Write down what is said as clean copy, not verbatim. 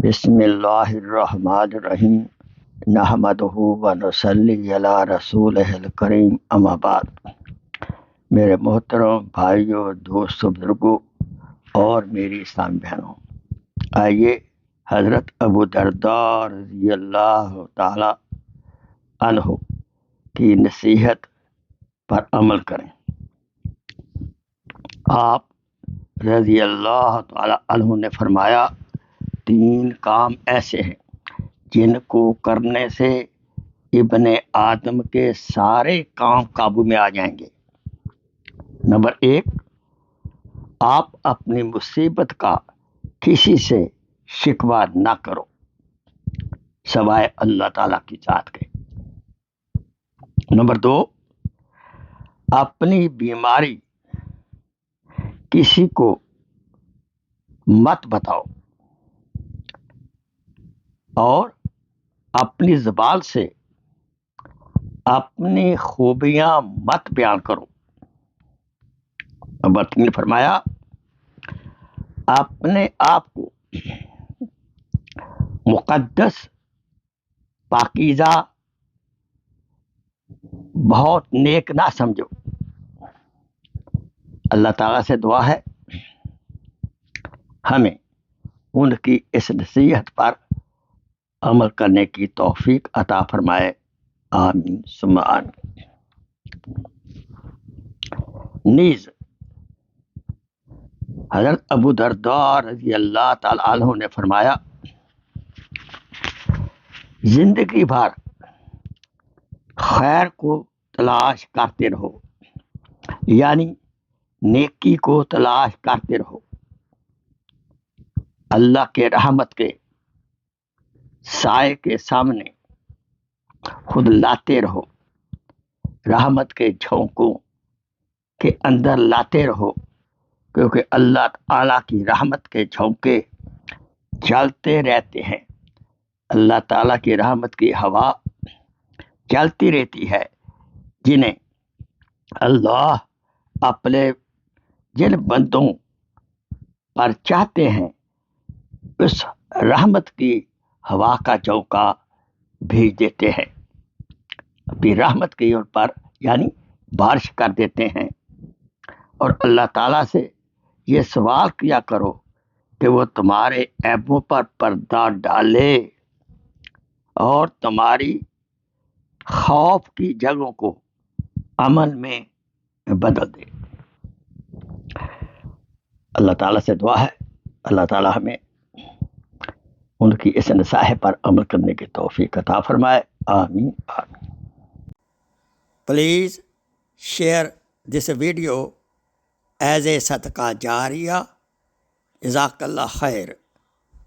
بسم اللہ الرحمن الرحیم نحمدہ و نصلی علی رسولہ الکریم اما بعد۔ میرے محترم بھائیوں، دوستوں، بزرگوں اور میری اسلامی بہنوں، آئیے حضرت ابو درداء رضی اللہ تعالی عنہ کی نصیحت پر عمل کریں۔ آپ رضی اللہ تعالی عنہ نے فرمایا، 3 کام ایسے ہیں جن کو کرنے سے ابن آدم کے سارے کام قابو میں آ جائیں گے۔ نمبر 1، آپ اپنی مصیبت کا کسی سے شکوہ نہ کرو سوائے اللہ تعالیٰ کی ذات کے۔ نمبر 2، اپنی بیماری کسی کو مت بتاؤ اور اپنی زبان سے اپنی خوبیاں مت بیان کرو۔ نمبر 3 فرمایا، اپنے آپ کو مقدس، پاکیزہ، بہت نیک نہ سمجھو۔ اللہ تعالیٰ سے دعا ہے ہمیں ان کی اس نصیحت پر عمل کرنے کی توفیق عطا فرمائے، آمین ثم آمین۔ نیز حضرت ابو درداء رضی اللہ تعالی عنہ نے فرمایا، زندگی بھر خیر کو تلاش کرتے رہو، یعنی نیکی کو تلاش کرتے رہو۔ اللہ کے رحمت کے سائے کے سامنے خود لاتے رہو، رحمت کے جھونکوں کے اندر لاتے رہو، کیونکہ اللہ تعالیٰ کی رحمت کے جھونکے چلتے رہتے ہیں۔ اللہ تعالیٰ کی رحمت کی ہوا چلتی رہتی ہے۔ جنہیں اللہ اپنے جن بندوں پر چاہتے ہیں اس رحمت کی ہوا کا جھونکا بھیج دیتے ہیں، اپنی رحمت کی ان پر یعنی بارش کر دیتے ہیں۔ اور اللہ تعالیٰ سے یہ سوال کیا کرو کہ وہ تمہارے عیبوں پر پردہ ڈالے اور تمہاری خوف کی جگہوں کو امن میں بدل دے۔ اللہ تعالیٰ سے دعا ہے اللہ تعالیٰ ہمیں ان کی اس نصیحت پر عمل کرنے کی توفیق عطا فرمائے، آمین آمین۔ Please share this video as a صدقہ جاریہ۔ جزاک اللہ خیر۔